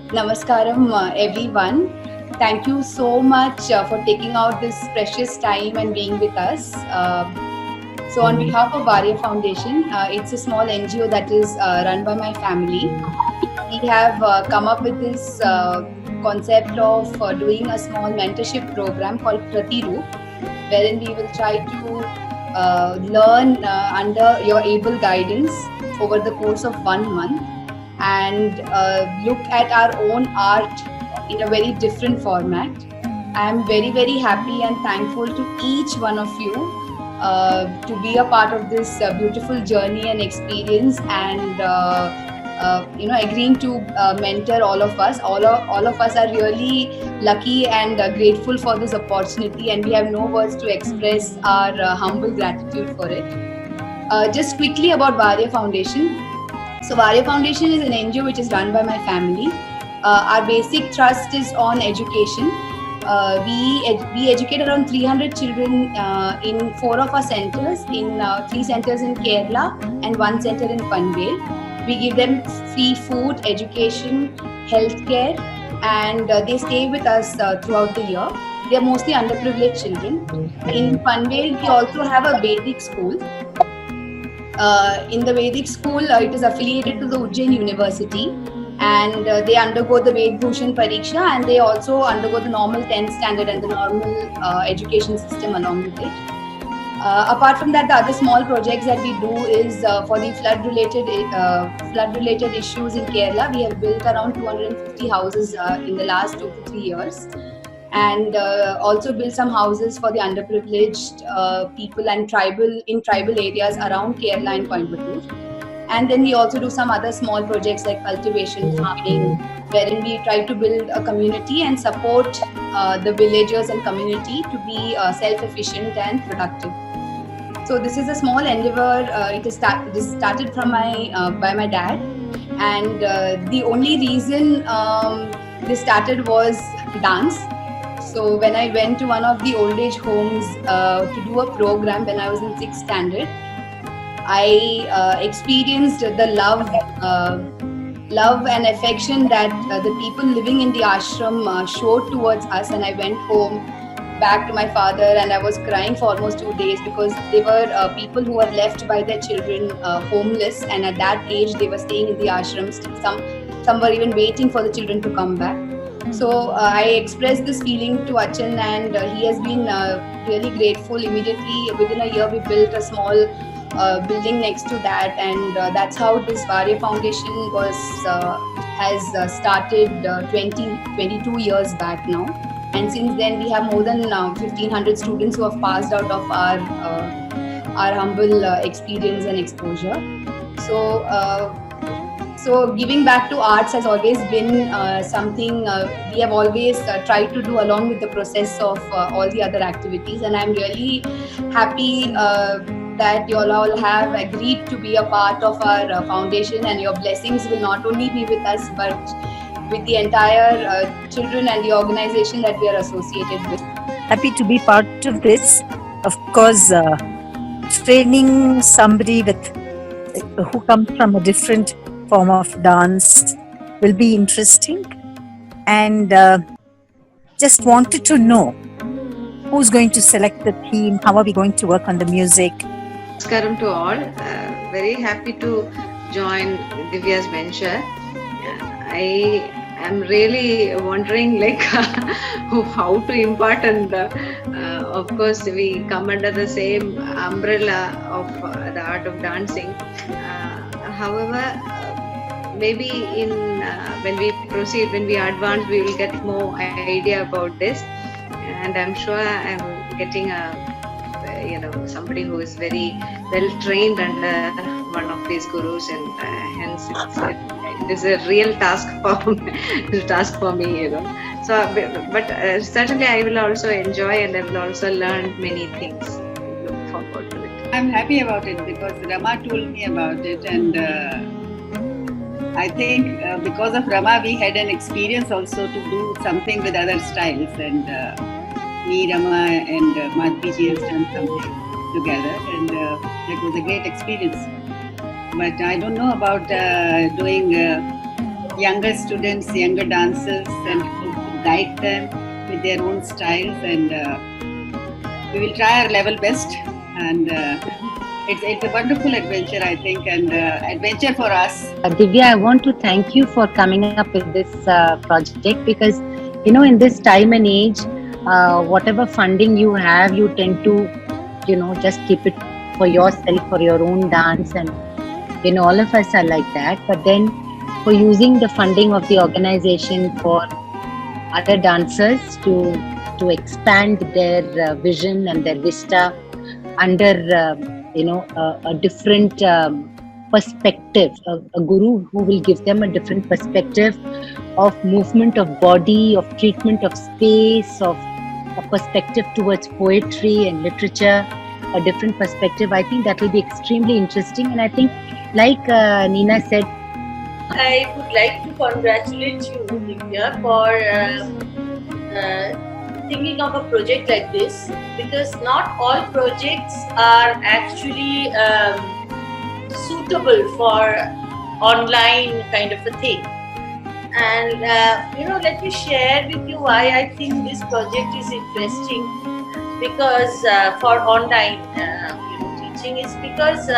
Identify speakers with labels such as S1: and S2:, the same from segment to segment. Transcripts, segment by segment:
S1: Namaskaram, everyone. Thank you so much for taking out this precious time and being with us. So, on behalf of Varya Foundation, it's a small NGO that is run by my family. We have come up with this concept of doing a small mentorship program called Pratiroop, wherein we will try to learn under your able guidance over the course of 1 month and look at our own art in a very different format. I am very, very happy and thankful to each one of you to be a part of this beautiful journey and experience, and agreeing to mentor all of us. All of us are really lucky and grateful for this opportunity, and we have no words to express our humble gratitude for it. Just quickly about Varya Foundation. So Varya Foundation is an NGO which is run by my family. Our basic thrust is on education. We educate around 300 children in 4 of our centers, in 3 centers in Kerala and 1 center in Panvel. We give them free food, education, healthcare, and they stay with us throughout the year. They are mostly underprivileged children. In Panvel, we also have a Vedic school. In the Vedic school, it is affiliated to the Ujjain University, and they undergo the Ved Bhushan Pariksha, and they also undergo the normal 10th standard and the normal education system along with it. Apart from that, the other small projects that we do is for the flood-related issues in Kerala. We have built around 250 houses in the last 2 to 3 years, and also build some houses for the underprivileged people and tribal areas around Kerala and Coimbatore. And then we also do some other small projects like cultivation, farming, wherein we try to build a community and support the villagers and community to be self-efficient and productive. So this is a small endeavor. This started from by my dad, and the only reason this started was dance. So when I went to one of the old age homes to do a program when I was in 6th standard, I experienced the love and affection that the people living in the ashram showed towards us. And I went home back to my father, and I was crying for almost 2 days because they were people who were left by their children homeless, and at that age they were staying in the ashrams. Some were even waiting for the children to come back. So I expressed this feeling to Achan, and he has been really grateful. Immediately within a year, we built a small building next to that, and that's how this Varya Foundation has started 22 years back now. And since then, we have more than 1,500 students who have passed out of our humble experience and exposure. So giving back to arts has always been something we have always tried to do along with the process of all the other activities. And I'm really happy that you all have agreed to be a part of our foundation, and your blessings will not only be with us but with the entire children and the organization that we are associated with.
S2: Happy to be part of this. Of course, training somebody who comes from a different form of dance will be interesting, and just wanted to know who's going to select the theme, how are we going to work on the music.
S3: Namaskaram to all. Very happy to join Divya's venture. I am really wondering how to impart, and of course we come under the same umbrella of the art of dancing. However, maybe when we proceed, when we advance, we will get more idea about this, and I'm sure I'm getting somebody who is very well trained under one of these gurus, and hence it is a real task for me. So, but certainly I will also enjoy, and I will also learn many things. I look forward to it.
S4: I'm happy about it because Rama told me about it, and I think because of Rama we had an experience also to do something with other styles, and me, Rama and Madhvi ji has done something together, and it was a great experience. But I don't know about doing younger students, younger dancers, and to guide them with their own styles. And we will try our level best. And it's a wonderful adventure, I think, and adventure for us.
S5: Divya, I want to thank you for coming up with this project, because in this time and age, whatever funding you have, you tend to just keep it for yourself, for your own dance, and all of us are like that. But then for using the funding of the organization for other dancers to expand their vision and their vista under a different perspective, a guru who will give them a different perspective of movement of body, of treatment of space, of a perspective towards poetry and literature, a different perspective. I think that will be extremely interesting. And I think, like Neena said,
S6: I would like to congratulate you, Divya, for thinking of a project like this, because not all projects are actually suitable for online kind of a thing. And let me share with you why I think this project is interesting. Because for online teaching is because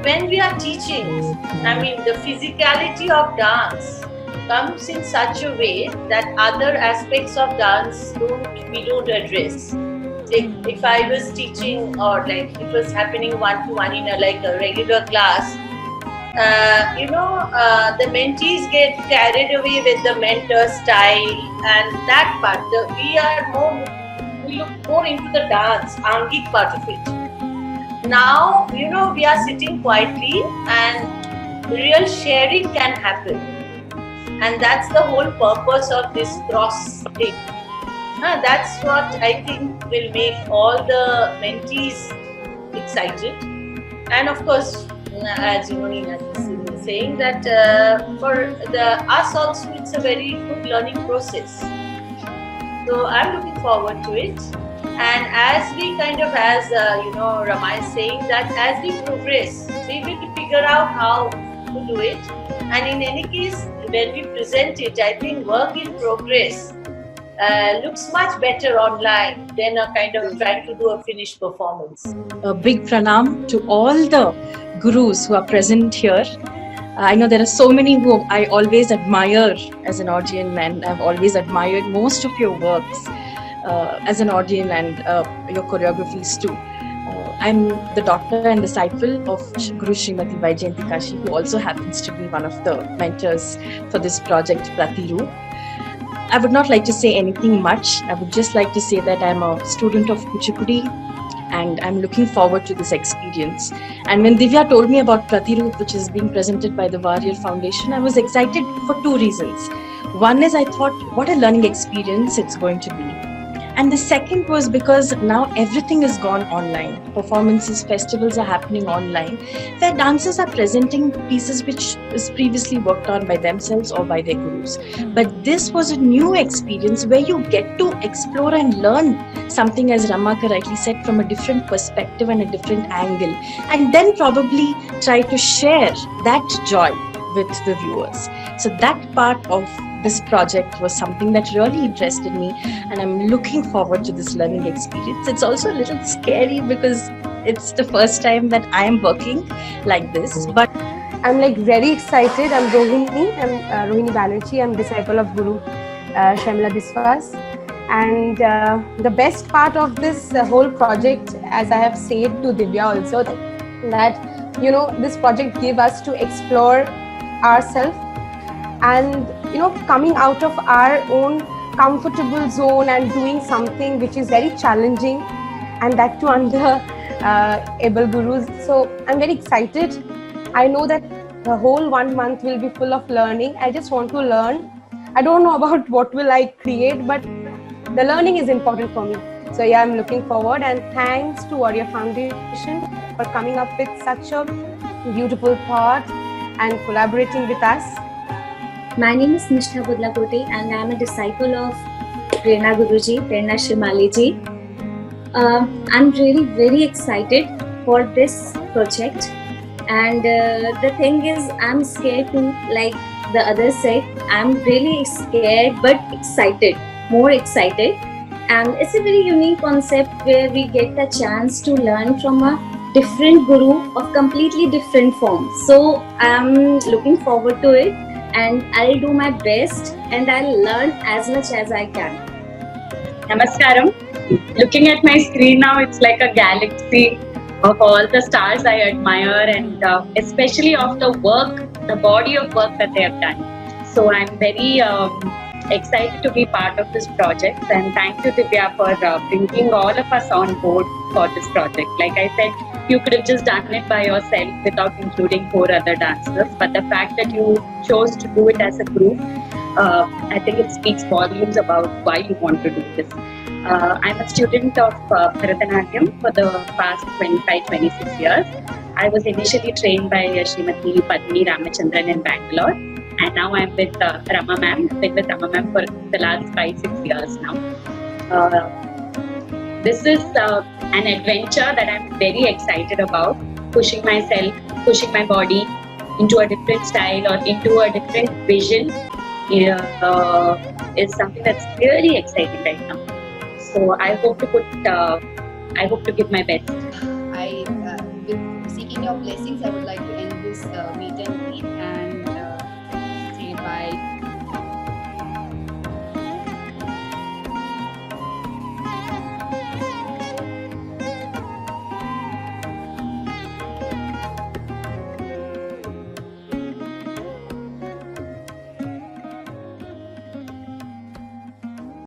S6: when we are teaching, the physicality of dance comes in such a way that other aspects of dance we don't address. Like if I was teaching, or like it was happening one-to-one in a regular class, the mentees get carried away with the mentor style and that part. We look more into the dance, Angik part of it. Now, we are sitting quietly and real sharing can happen. And that's the whole purpose of this cross thing. That's what I think will make all the mentees excited. And of course, as Neena is saying, that for us also it's a very good learning process. So I'm looking forward to it. And as we as Rama is saying, that as we progress, we will figure out how to do it. And in any case, when we present it, I think work in progress looks much better online than a trying to do a finished performance.
S7: A big pranam to all the gurus who are present here. I know there are so many who I always admire as an audience, and I've always admired most of your works as an audience and your choreographies too. I'm the daughter and disciple of Guru Srimati Vaijayanti Kashi, who also happens to be one of the mentors for this project, Pratiroop. I would not like to say anything much. I would just like to say that I'm a student of Kuchipudi and I'm looking forward to this experience. And when Divya told me about Pratiroop, which is being presented by the Warrior Foundation, I was excited for two reasons. One is I thought, what a learning experience it's going to be. And the second was because now everything is gone online. Performances, festivals are happening online, where dancers are presenting pieces which is previously worked on by themselves or by their gurus. But this was a new experience where you get to explore and learn something, as Ramaka rightly said, from a different perspective and a different angle. And then probably try to share that joy with the viewers. So that part of this project was something that really interested me, and I'm looking forward to this learning experience. It's also a little scary because it's the first time that I am working like this, but
S8: I'm very excited. I'm Rohini Banerjee. I'm disciple of Guru Sharmila Biswas. And the best part of this whole project, as I have said to Divya also, that this project gave us to explore ourselves and coming out of our own comfortable zone and doing something which is very challenging, and that too under able gurus. So I'm very excited. I know that the whole 1 month will be full of learning. I just want to learn. I don't know about what will I create, but the learning is important for me. So yeah, I'm looking forward, and thanks to Warrior Foundation for coming up with such a beautiful thought and collaborating with us.
S9: My name is Nishtha Budlakote and I am a disciple of Prerna Guruji, Prerna Shrimaliji. I'm really very excited for this project And the thing is, I'm scared too, like the others said. I'm really scared but excited, more excited. And it's a very unique concept where we get a chance to learn from a different guru of completely different form. So I'm looking forward to it, and I'll do my best and I'll learn as much as I can.
S10: Namaskaram. Looking at my screen now, it's like a galaxy of all the stars I admire, and especially of the work, the body of work that they have done. So I'm very excited to be part of this project, and thank you, Divya, for bringing all of us on board for this project. Like I said, you could have just done it by yourself without including 4 other dancers, but the fact that you chose to do it as a group, I think it speaks volumes about why you want to do this. I'm a student of Bharatanatyam for the past 25-26 years. I was initially trained by Srimati Padmini Ramachandran in Bangalore, and now I'm with Rama Ma'am. I've been with Rama Ma'am for the last 5-6 years now. This is an adventure that I'm very excited about, pushing myself, pushing my body into a different style or into a different vision is something that's really exciting right now. So I hope to give my best.
S1: With seeking your blessings, I would like to end this meet and greet.